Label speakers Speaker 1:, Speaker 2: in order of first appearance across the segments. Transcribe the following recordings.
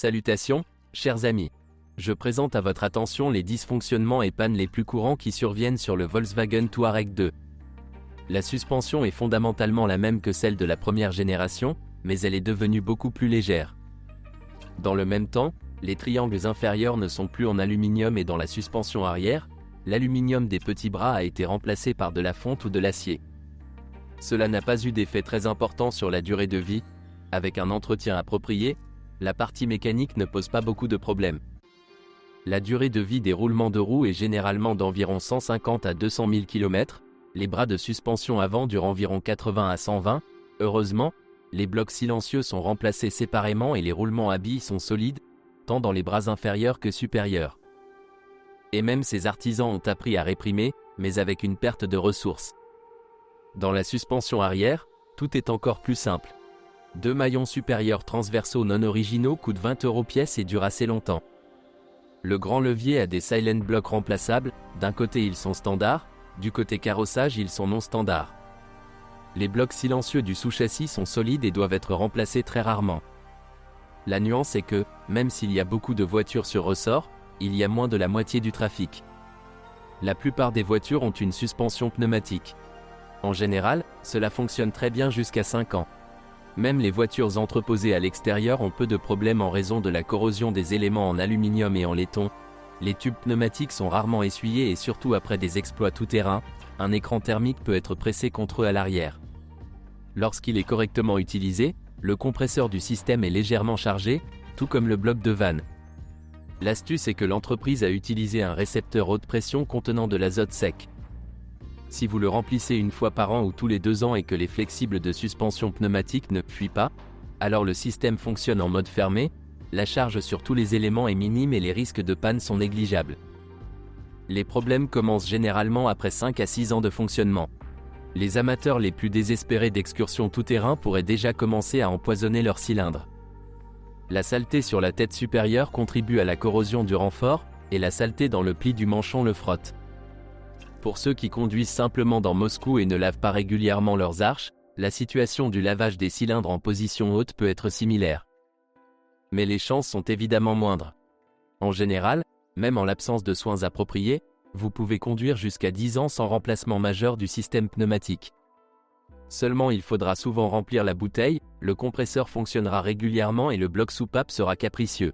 Speaker 1: Salutations, chers amis. Je présente à votre attention les dysfonctionnements et pannes les plus courants qui surviennent sur le Volkswagen Touareg 2. La suspension est fondamentalement la même que celle de la première génération, mais elle est devenue beaucoup plus légère. Dans le même temps, les triangles inférieurs ne sont plus en aluminium et dans la suspension arrière, l'aluminium des petits bras a été remplacé par de la fonte ou de l'acier. Cela n'a pas eu d'effet très important sur la durée de vie. Avec un entretien approprié, la partie mécanique ne pose pas beaucoup de problèmes. La durée de vie des roulements de roues est généralement d'environ 150 à 200 000 km, les bras de suspension avant durent environ 80 à 120, heureusement, les blocs silencieux sont remplacés séparément et les roulements à billes sont solides, tant dans les bras inférieurs que supérieurs. Et même ces artisans ont appris à réprimer, mais avec une perte de ressources. Dans la suspension arrière, tout est encore plus simple. Deux maillons supérieurs transversaux non originaux coûtent 20 € pièce et durent assez longtemps. Le grand levier a des silent blocks remplaçables, d'un côté ils sont standards, du côté carrossage ils sont non standards. Les blocs silencieux du sous-châssis sont solides et doivent être remplacés très rarement. La nuance est que, même s'il y a beaucoup de voitures sur ressort, il y a moins de la moitié du trafic. La plupart des voitures ont une suspension pneumatique. En général, cela fonctionne très bien jusqu'à 5 ans. Même les voitures entreposées à l'extérieur ont peu de problèmes en raison de la corrosion des éléments en aluminium et en laiton. Les tubes pneumatiques sont rarement essuyés et surtout après des exploits tout-terrain, un écran thermique peut être pressé contre eux à l'arrière. Lorsqu'il est correctement utilisé, le compresseur du système est légèrement chargé, tout comme le bloc de vanne. L'astuce est que l'entreprise a utilisé un récepteur haute pression contenant de l'azote sec. Si vous le remplissez une fois par an ou tous les 2 ans et que les flexibles de suspension pneumatique ne fuient pas, alors le système fonctionne en mode fermé, la charge sur tous les éléments est minime et les risques de panne sont négligeables. Les problèmes commencent généralement après 5 à 6 ans de fonctionnement. Les amateurs les plus désespérés d'excursions tout-terrain pourraient déjà commencer à empoisonner leurs cylindres. La saleté sur la tête supérieure contribue à la corrosion du renfort, et la saleté dans le pli du manchon le frotte. Pour ceux qui conduisent simplement dans Moscou et ne lavent pas régulièrement leurs arches, la situation du lavage des cylindres en position haute peut être similaire. Mais les chances sont évidemment moindres. En général, même en l'absence de soins appropriés, vous pouvez conduire jusqu'à 10 ans sans remplacement majeur du système pneumatique. Seulement il faudra souvent remplir la bouteille, le compresseur fonctionnera régulièrement et le bloc soupape sera capricieux.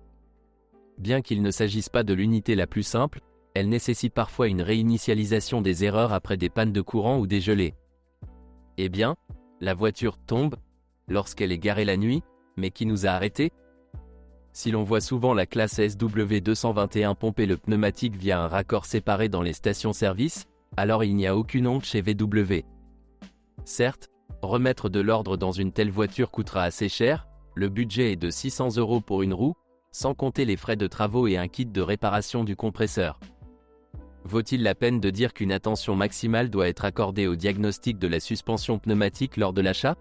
Speaker 1: Bien qu'il ne s'agisse pas de l'unité la plus simple, elle nécessite parfois une réinitialisation des erreurs après des pannes de courant ou des gelées. Eh bien, la voiture tombe, lorsqu'elle est garée la nuit, mais qui nous a arrêtés? Si l'on voit souvent la classe SW221 pomper le pneumatique via un raccord séparé dans les stations-service, alors il n'y a aucune honte chez VW. Certes, remettre de l'ordre dans une telle voiture coûtera assez cher, le budget est de 600 € pour une roue, sans compter les frais de travaux et un kit de réparation du compresseur. Vaut-il la peine de dire qu'une attention maximale doit être accordée au diagnostic de la suspension pneumatique lors de l'achat?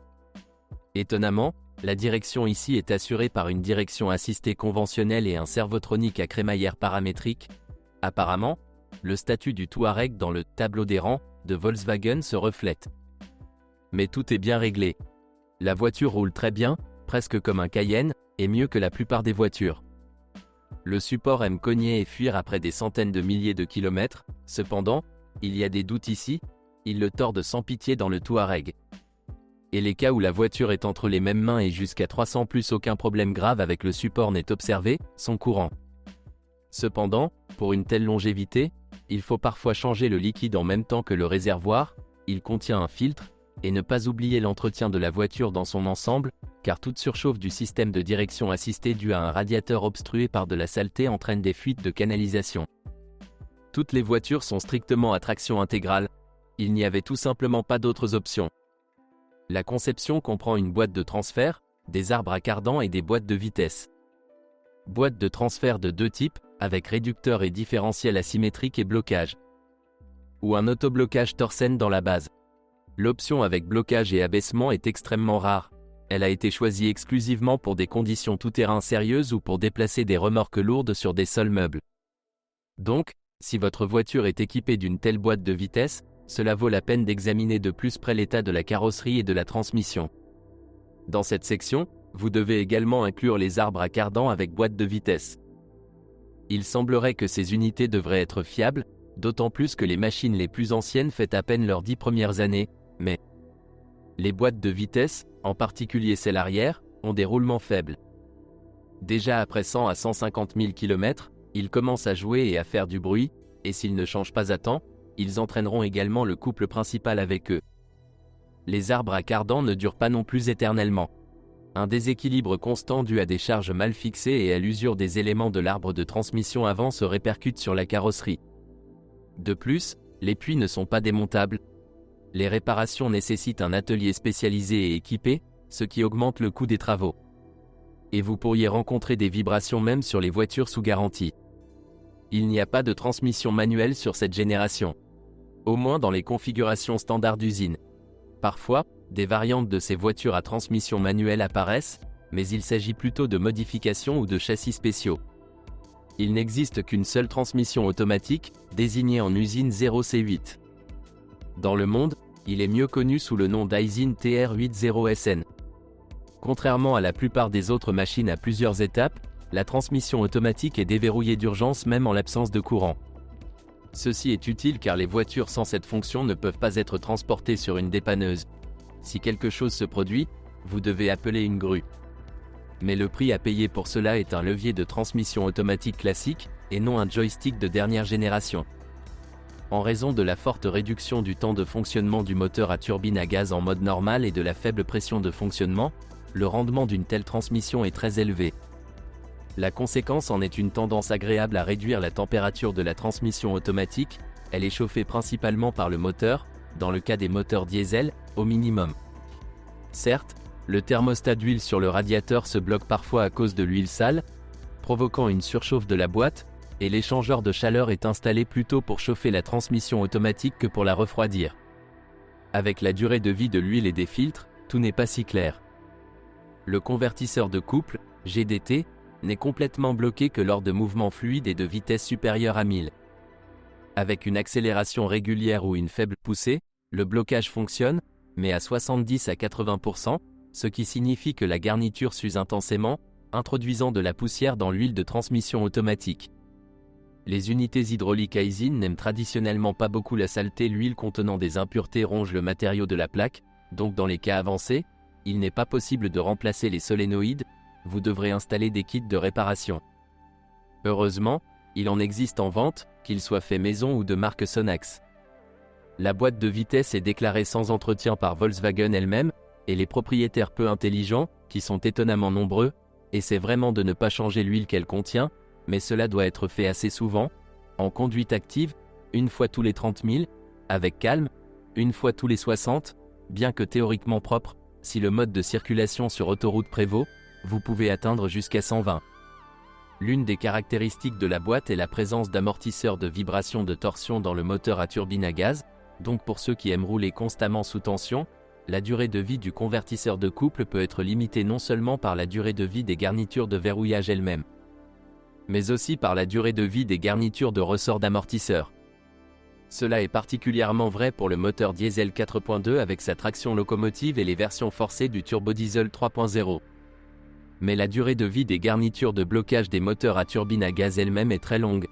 Speaker 1: Étonnamment, la direction ici est assurée par une direction assistée conventionnelle et un servotronique à crémaillère paramétrique. Apparemment, le statut du Touareg dans le « tableau des rangs » de Volkswagen se reflète. Mais tout est bien réglé. La voiture roule très bien, presque comme un Cayenne, et mieux que la plupart des voitures. Le support aime cogner et fuir après des centaines de milliers de kilomètres, cependant, il y a des doutes ici, il le tord sans pitié dans le Touareg. Et les cas où la voiture est entre les mêmes mains et jusqu'à 300 plus aucun problème grave avec le support n'est observé, sont courants. Cependant, pour une telle longévité, il faut parfois changer le liquide en même temps que le réservoir, il contient un filtre, et ne pas oublier l'entretien de la voiture dans son ensemble, car toute surchauffe du système de direction assistée due à un radiateur obstrué par de la saleté entraîne des fuites de canalisation. Toutes les voitures sont strictement à traction intégrale, il n'y avait tout simplement pas d'autres options. La conception comprend une boîte de transfert, des arbres à cardan et des boîtes de vitesse. Boîte de transfert de 2 types, avec réducteur et différentiel asymétrique et blocage. Ou un autoblocage Torsen dans la base. L'option avec blocage et abaissement est extrêmement rare. Elle a été choisie exclusivement pour des conditions tout-terrain sérieuses ou pour déplacer des remorques lourdes sur des sols meubles. Donc, si votre voiture est équipée d'une telle boîte de vitesse, cela vaut la peine d'examiner de plus près l'état de la carrosserie et de la transmission. Dans cette section, Vous devez également inclure les arbres à cardan avec boîte de vitesse. Il semblerait que ces unités devraient être fiables, d'autant plus que les machines les plus anciennes fêtent à peine leurs 10 premières années, mais les boîtes de vitesse, en particulier celles arrière, ont des roulements faibles. Déjà après 100 à 150 000 km, ils commencent à jouer et à faire du bruit, et s'ils ne changent pas à temps, ils entraîneront également le couple principal avec eux. Les arbres à cardan ne durent pas non plus éternellement. Un déséquilibre constant dû à des charges mal fixées et à l'usure des éléments de l'arbre de transmission avant se répercute sur la carrosserie. De plus, les puits ne sont pas démontables. Les réparations nécessitent un atelier spécialisé et équipé, ce qui augmente le coût des travaux. Et vous pourriez rencontrer des vibrations même sur les voitures sous garantie. Il n'y a pas de transmission manuelle sur cette génération. Au moins dans les configurations standards d'usine. Parfois, des variantes de ces voitures à transmission manuelle apparaissent, mais il s'agit plutôt de modifications ou de châssis spéciaux. Il n'existe qu'une seule transmission automatique, désignée en usine 0C8. Dans le monde, il est mieux connu sous le nom d'Aisin TR80SN. Contrairement à la plupart des autres machines à plusieurs étapes, la transmission automatique est déverrouillée d'urgence même en l'absence de courant. Ceci est utile car les voitures sans cette fonction ne peuvent pas être transportées sur une dépanneuse. Si quelque chose se produit, vous devez appeler une grue. Mais le prix à payer pour cela est un levier de transmission automatique classique, et non un joystick de dernière génération. En raison de la forte réduction du temps de fonctionnement du moteur à turbine à gaz en mode normal et de la faible pression de fonctionnement, le rendement d'une telle transmission est très élevé. La conséquence en est une tendance agréable à réduire la température de la transmission automatique, elle est chauffée principalement par le moteur, dans le cas des moteurs diesel, au minimum. Certes, le thermostat d'huile sur le radiateur se bloque parfois à cause de l'huile sale, provoquant une surchauffe de la boîte, et l'échangeur de chaleur est installé plutôt pour chauffer la transmission automatique que pour la refroidir. Avec la durée de vie de l'huile et des filtres, tout n'est pas si clair. Le convertisseur de couple, GDT, n'est complètement bloqué que lors de mouvements fluides et de vitesse supérieure à 1000. Avec une accélération régulière ou une faible poussée, le blocage fonctionne, mais à 70 à 80%, ce qui signifie que la garniture s'use intensément, introduisant de la poussière dans l'huile de transmission automatique. Les unités hydrauliques Aisin n'aiment traditionnellement pas beaucoup la saleté. L'huile contenant des impuretés ronge le matériau de la plaque, donc dans les cas avancés, il n'est pas possible de remplacer les solénoïdes, vous devrez installer des kits de réparation. Heureusement, il en existe en vente, qu'ils soient faits maison ou de marque Sonax. La boîte de vitesse est déclarée sans entretien par Volkswagen elle-même, et les propriétaires peu intelligents, qui sont étonnamment nombreux, essaient vraiment de ne pas changer l'huile qu'elle contient, mais cela doit être fait assez souvent, en conduite active, une fois tous les 30 000, avec calme, une fois tous les 60, bien que théoriquement propre, si le mode de circulation sur autoroute prévaut, vous pouvez atteindre jusqu'à 120. L'une des caractéristiques de la boîte est la présence d'amortisseurs de vibration de torsion dans le moteur à turbine à gaz, donc pour ceux qui aiment rouler constamment sous tension, la durée de vie du convertisseur de couple peut être limitée non seulement par la durée de vie des garnitures de verrouillage elles-mêmes, mais aussi par la durée de vie des garnitures de ressort d'amortisseur. Cela est particulièrement vrai pour le moteur diesel 4.2 avec sa traction locomotive et les versions forcées du turbodiesel 3.0. Mais la durée de vie des garnitures de blocage des moteurs à turbine à gaz elles-mêmes est très longue.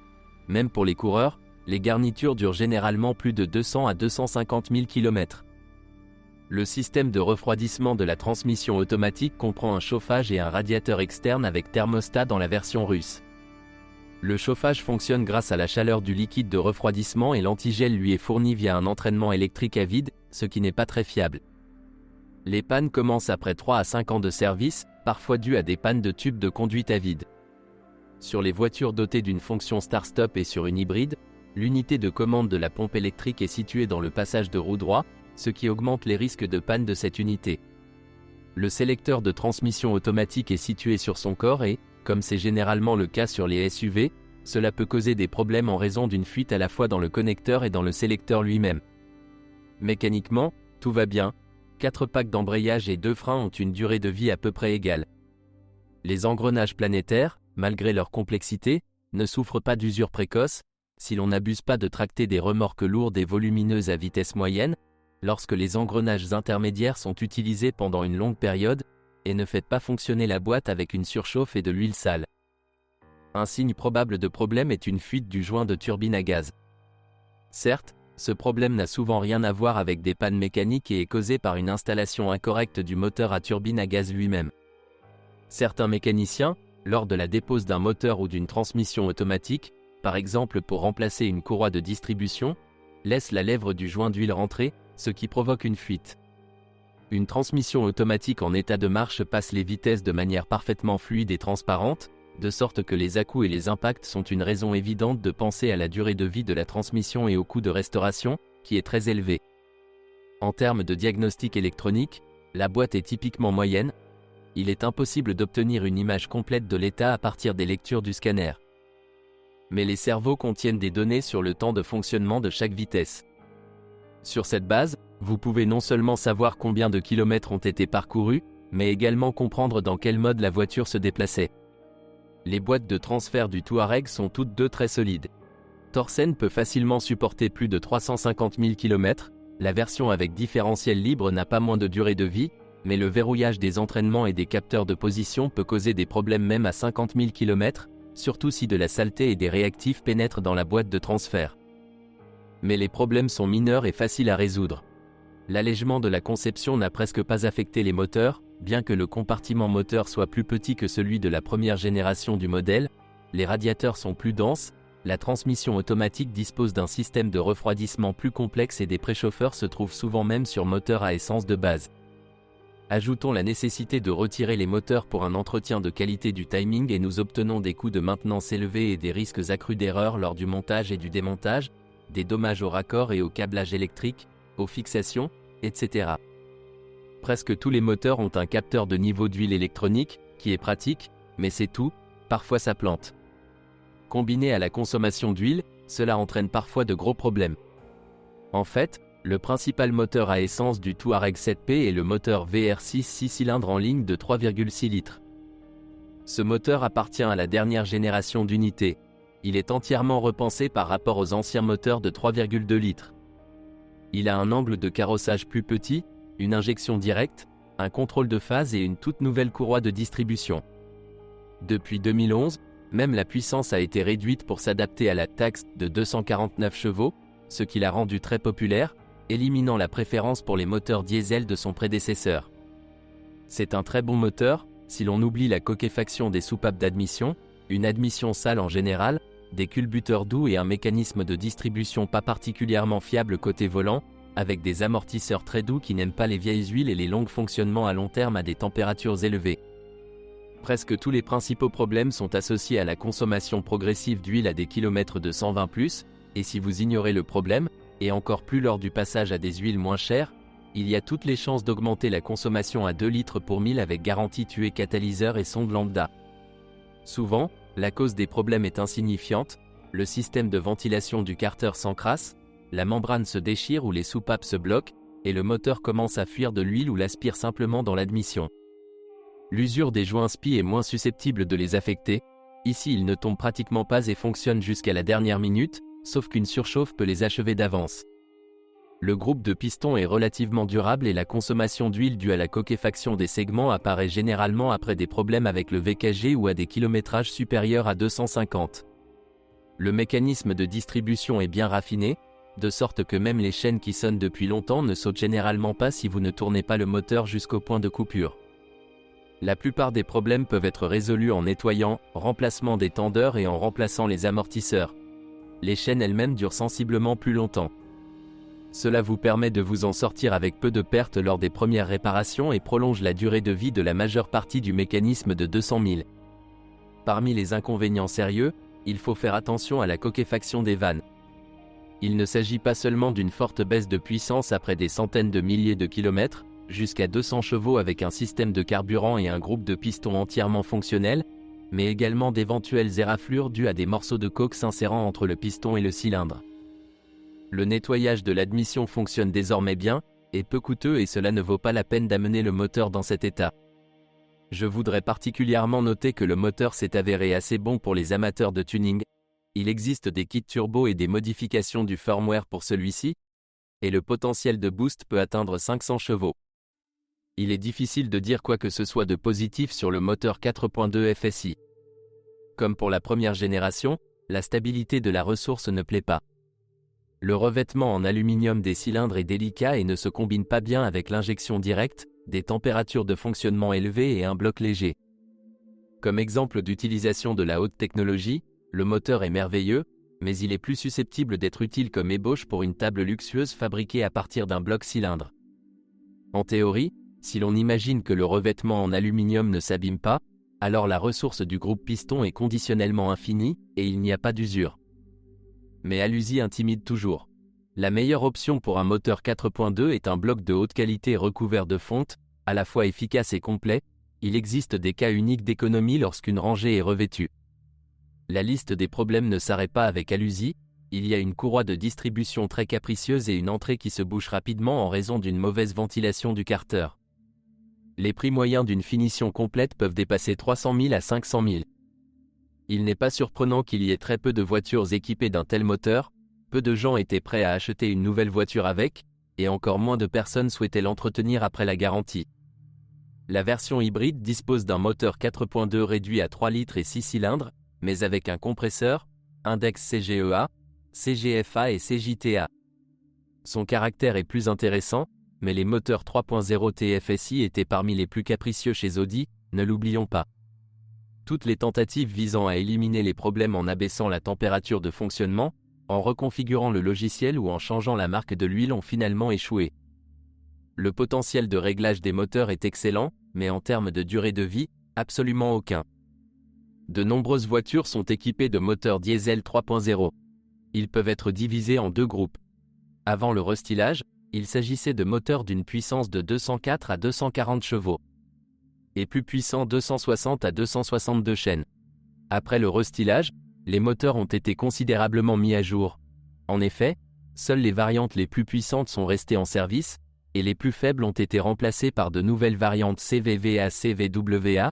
Speaker 1: Même pour les coureurs, les garnitures durent généralement plus de 200 à 250 000 km. Le système de refroidissement de la transmission automatique comprend un chauffage et un radiateur externe avec thermostat dans la version russe. Le chauffage fonctionne grâce à la chaleur du liquide de refroidissement et l'antigel lui est fourni via un entraînement électrique à vide, ce qui n'est pas très fiable. Les pannes commencent après 3 à 5 ans de service, parfois dues à des pannes de tubes de conduite à vide. Sur les voitures dotées d'une fonction start-stop et sur une hybride, l'unité de commande de la pompe électrique est située dans le passage de roue droit, ce qui augmente les risques de panne de cette unité. Le sélecteur de transmission automatique est situé sur son corps et, comme c'est généralement le cas sur les SUV, cela peut causer des problèmes en raison d'une fuite à la fois dans le connecteur et dans le sélecteur lui-même. Mécaniquement, tout va bien, 4 packs d'embrayage et 2 freins ont une durée de vie à peu près égale. Les engrenages planétaires, malgré leur complexité, ne souffrent pas d'usure précoce, si l'on n'abuse pas de tracter des remorques lourdes et volumineuses à vitesse moyenne. Lorsque les engrenages intermédiaires sont utilisés pendant une longue période, et ne faites pas fonctionner la boîte avec une surchauffe et de l'huile sale. Un signe probable de problème est une fuite du joint de turbine à gaz. Certes, ce problème n'a souvent rien à voir avec des pannes mécaniques et est causé par une installation incorrecte du moteur à turbine à gaz lui-même. Certains mécaniciens, lors de la dépose d'un moteur ou d'une transmission automatique, par exemple pour remplacer une courroie de distribution, laissent la lèvre du joint d'huile rentrer, ce qui provoque une fuite. Une transmission automatique en état de marche passe les vitesses de manière parfaitement fluide et transparente, de sorte que les à-coups et les impacts sont une raison évidente de penser à la durée de vie de la transmission et au coût de restauration, qui est très élevé. En termes de diagnostic électronique, la boîte est typiquement moyenne. Il est impossible d'obtenir une image complète de l'état à partir des lectures du scanner. Mais les cerveaux contiennent des données sur le temps de fonctionnement de chaque vitesse. Sur cette base, vous pouvez non seulement savoir combien de kilomètres ont été parcourus, mais également comprendre dans quel mode la voiture se déplaçait. Les boîtes de transfert du Touareg sont toutes deux très solides. Torsen peut facilement supporter plus de 350 000 km, la version avec différentiel libre n'a pas moins de durée de vie, mais le verrouillage des entraînements et des capteurs de position peut causer des problèmes même à 50 000 km, surtout si de la saleté et des réactifs pénètrent dans la boîte de transfert. Mais les problèmes sont mineurs et faciles à résoudre. L'allègement de la conception n'a presque pas affecté les moteurs, bien que le compartiment moteur soit plus petit que celui de la première génération du modèle, les radiateurs sont plus denses, la transmission automatique dispose d'un système de refroidissement plus complexe et des préchauffeurs se trouvent souvent même sur moteur à essence de base. Ajoutons la nécessité de retirer les moteurs pour un entretien de qualité du timing et nous obtenons des coûts de maintenance élevés et des risques accrus d'erreur lors du montage et du démontage, des dommages aux raccords et au câblage électrique, aux fixations, etc. Presque tous les moteurs ont un capteur de niveau d'huile électronique, qui est pratique, mais c'est tout, parfois ça plante. Combiné à la consommation d'huile, cela entraîne parfois de gros problèmes. En fait, le principal moteur à essence du Touareg 7P est le moteur VR6 6 cylindres en ligne de 3,6 litres. Ce moteur appartient à la dernière génération d'unités. Il est entièrement repensé par rapport aux anciens moteurs de 3,2 litres. Il a un angle de carrossage plus petit, une injection directe, un contrôle de phase et une toute nouvelle courroie de distribution. Depuis 2011, même la puissance a été réduite pour s'adapter à la taxe de 249 chevaux, ce qui l'a rendu très populaire, éliminant la préférence pour les moteurs diesel de son prédécesseur. C'est un très bon moteur, si l'on oublie la coquefaction des soupapes d'admission, une admission sale en général, des culbuteurs doux et un mécanisme de distribution pas particulièrement fiable côté volant, avec des amortisseurs très doux qui n'aiment pas les vieilles huiles et les longs fonctionnements à long terme à des températures élevées. Presque tous les principaux problèmes sont associés à la consommation progressive d'huile à des kilomètres de 120+, et si vous ignorez le problème, et encore plus lors du passage à des huiles moins chères, il y a toutes les chances d'augmenter la consommation à 2 litres pour 1000 avec garantie tuée catalyseur et sonde lambda. Souvent, la cause des problèmes est insignifiante, le système de ventilation du carter s'encrasse, la membrane se déchire ou les soupapes se bloquent, et le moteur commence à fuir de l'huile ou l'aspire simplement dans l'admission. L'usure des joints SPI est moins susceptible de les affecter, ici ils ne tombent pratiquement pas et fonctionnent jusqu'à la dernière minute, sauf qu'une surchauffe peut les achever d'avance. Le groupe de pistons est relativement durable et la consommation d'huile due à la coquefaction des segments apparaît généralement après des problèmes avec le VKG ou à des kilométrages supérieurs à 250. Le mécanisme de distribution est bien raffiné, de sorte que même les chaînes qui sonnent depuis longtemps ne sautent généralement pas si vous ne tournez pas le moteur jusqu'au point de coupure. La plupart des problèmes peuvent être résolus en nettoyant, remplacement des tendeurs et en remplaçant les amortisseurs. Les chaînes elles-mêmes durent sensiblement plus longtemps. Cela vous permet de vous en sortir avec peu de pertes lors des premières réparations et prolonge la durée de vie de la majeure partie du mécanisme de 200 000. Parmi les inconvénients sérieux, il faut faire attention à la coquefaction des vannes. Il ne s'agit pas seulement d'une forte baisse de puissance après des centaines de milliers de kilomètres, jusqu'à 200 chevaux avec un système de carburant et un groupe de pistons entièrement fonctionnel, mais également d'éventuelles éraflures dues à des morceaux de coque s'insérant entre le piston et le cylindre. Le nettoyage de l'admission fonctionne désormais bien, est peu coûteux et cela ne vaut pas la peine d'amener le moteur dans cet état. Je voudrais particulièrement noter que le moteur s'est avéré assez bon pour les amateurs de tuning. Il existe des kits turbo et des modifications du firmware pour celui-ci, et le potentiel de boost peut atteindre 500 chevaux. Il est difficile de dire quoi que ce soit de positif sur le moteur 4.2 FSI. Comme pour la première génération, la stabilité de la ressource ne plaît pas. Le revêtement en aluminium des cylindres est délicat et ne se combine pas bien avec l'injection directe, des températures de fonctionnement élevées et un bloc léger. Comme exemple d'utilisation de la haute technologie, le moteur est merveilleux, mais il est plus susceptible d'être utile comme ébauche pour une table luxueuse fabriquée à partir d'un bloc cylindre. En théorie, si l'on imagine que le revêtement en aluminium ne s'abîme pas, alors la ressource du groupe piston est conditionnellement infinie et il n'y a pas d'usure. Mais Aluzy intimide toujours. La meilleure option pour un moteur 4.2 est un bloc de haute qualité recouvert de fonte, à la fois efficace et complet. Il existe des cas uniques d'économie lorsqu'une rangée est revêtue. La liste des problèmes ne s'arrête pas avec Aluzy, il y a une courroie de distribution très capricieuse et une entrée qui se bouche rapidement en raison d'une mauvaise ventilation du carter. Les prix moyens d'une finition complète peuvent dépasser 300 000 à 500 000. Il n'est pas surprenant qu'il y ait très peu de voitures équipées d'un tel moteur, peu de gens étaient prêts à acheter une nouvelle voiture avec, et encore moins de personnes souhaitaient l'entretenir après la garantie. La version hybride dispose d'un moteur 4.2 réduit à 3 litres et 6 cylindres, mais avec un compresseur, index CGEA, CGFA et CJTA. Son caractère est plus intéressant, mais les moteurs 3.0 TFSI étaient parmi les plus capricieux chez Audi, ne l'oublions pas. Toutes les tentatives visant à éliminer les problèmes en abaissant la température de fonctionnement, en reconfigurant le logiciel ou en changeant la marque de l'huile ont finalement échoué. Le potentiel de réglage des moteurs est excellent, mais en termes de durée de vie, absolument aucun. De nombreuses voitures sont équipées de moteurs diesel 3.0. Ils peuvent être divisés en deux groupes. Avant le restylage, il s'agissait de moteurs d'une puissance de 204 à 240 chevaux. Et plus puissants 260 à 262 chaînes. Après le restylage, les moteurs ont été considérablement mis à jour. En effet, seules les variantes les plus puissantes sont restées en service, et les plus faibles ont été remplacées par de nouvelles variantes CVVA-CVWA,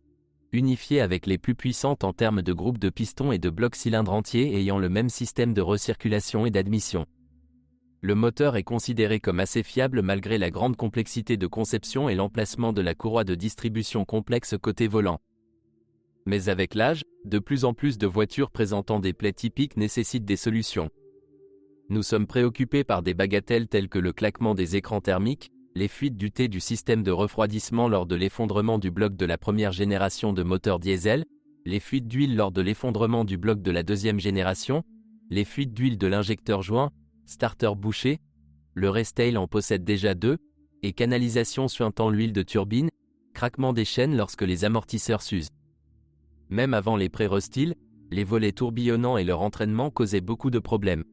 Speaker 1: unifiées avec les plus puissantes en termes de groupe de pistons et de blocs cylindres entiers ayant le même système de recirculation et d'admission. Le moteur est considéré comme assez fiable malgré la grande complexité de conception et l'emplacement de la courroie de distribution complexe côté volant. Mais avec l'âge, de plus en plus de voitures présentant des plaies typiques nécessitent des solutions. Nous sommes préoccupés par des bagatelles telles que le claquement des écrans thermiques, les fuites du T du système de refroidissement lors de l'effondrement du bloc de la première génération de moteurs diesel, les fuites d'huile lors de l'effondrement du bloc de la deuxième génération, les fuites d'huile de l'injecteur joint, starter bouché, le restail en possède déjà deux, et canalisation suintant l'huile de turbine, craquement des chaînes lorsque les amortisseurs s'usent. Même avant les pré-restyle, les volets tourbillonnants et leur entraînement causaient beaucoup de problèmes.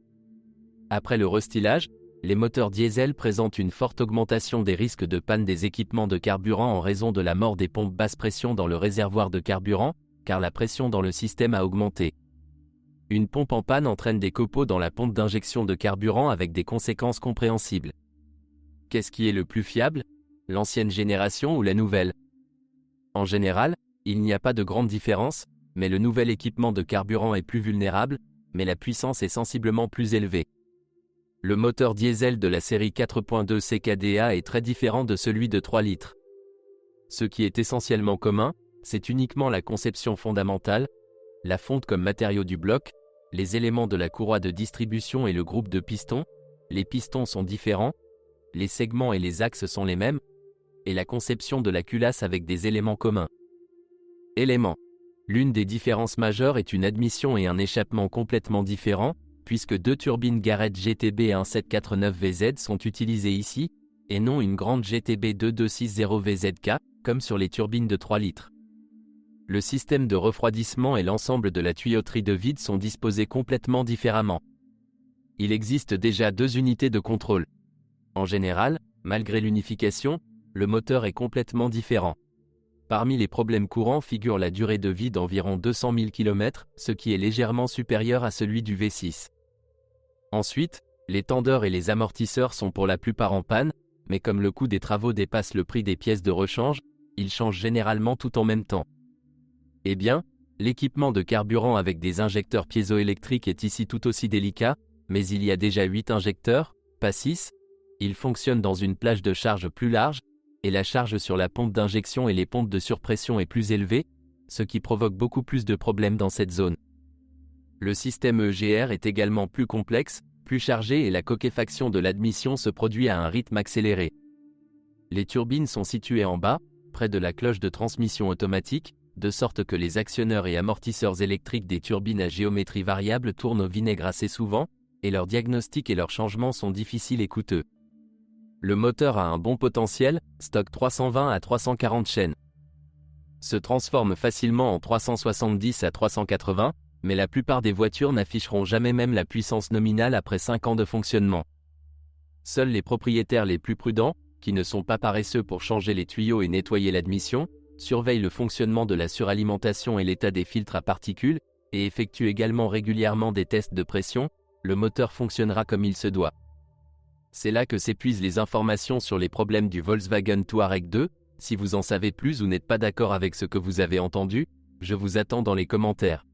Speaker 1: Après le restylage, les moteurs diesel présentent une forte augmentation des risques de panne des équipements de carburant en raison de la mort des pompes basse pression dans le réservoir de carburant, car la pression dans le système a augmenté. Une pompe en panne entraîne des copeaux dans la pompe d'injection de carburant avec des conséquences compréhensibles. Qu'est-ce qui est le plus fiable? L'ancienne génération ou la nouvelle? En général, il n'y a pas de grande différence, mais le nouvel équipement de carburant est plus vulnérable, mais la puissance est sensiblement plus élevée. Le moteur diesel de la série 4.2 CKDA est très différent de celui de 3 litres. Ce qui est essentiellement commun, c'est uniquement la conception fondamentale, la fonte comme matériau du bloc, les éléments de la courroie de distribution et le groupe de pistons, les pistons sont différents, les segments et les axes sont les mêmes, et la conception de la culasse avec des éléments communs. Éléments. L'une des différences majeures est une admission et un échappement complètement différents, puisque deux turbines Garrett GTB 1749VZ sont utilisées ici, et non une grande GTB 2260VZK, comme sur les turbines de 3 litres. Le système de refroidissement et l'ensemble de la tuyauterie de vide sont disposés complètement différemment. Il existe déjà deux unités de contrôle. En général, malgré l'unification, le moteur est complètement différent. Parmi les problèmes courants figure la durée de vie d'environ 200 000 km, ce qui est légèrement supérieur à celui du V6. Ensuite, les tendeurs et les amortisseurs sont pour la plupart en panne, mais comme le coût des travaux dépasse le prix des pièces de rechange, ils changent généralement tout en même temps. Eh bien, l'équipement de carburant avec des injecteurs piézoélectriques est ici tout aussi délicat, mais il y a déjà 8 injecteurs, pas 6, ils fonctionnent dans une plage de charge plus large, et la charge sur la pompe d'injection et les pompes de surpression est plus élevée, ce qui provoque beaucoup plus de problèmes dans cette zone. Le système EGR est également plus complexe, plus chargé et la coquefaction de l'admission se produit à un rythme accéléré. Les turbines sont situées en bas, près de la cloche de transmission automatique, de sorte que les actionneurs et amortisseurs électriques des turbines à géométrie variable tournent au vinaigre assez souvent, et leur diagnostic et leurs changements sont difficiles et coûteux. Le moteur a un bon potentiel, stock 320 à 340 chaînes. Se transforme facilement en 370 à 380, mais la plupart des voitures n'afficheront jamais même la puissance nominale après 5 ans de fonctionnement. Seuls les propriétaires les plus prudents, qui ne sont pas paresseux pour changer les tuyaux et nettoyer l'admission, surveillent le fonctionnement de la suralimentation et l'état des filtres à particules, et effectuent également régulièrement des tests de pression. Le moteur fonctionnera comme il se doit. C'est là que s'épuisent les informations sur les problèmes du Volkswagen Touareg 2. Si vous en savez plus ou n'êtes pas d'accord avec ce que vous avez entendu, je vous attends dans les commentaires.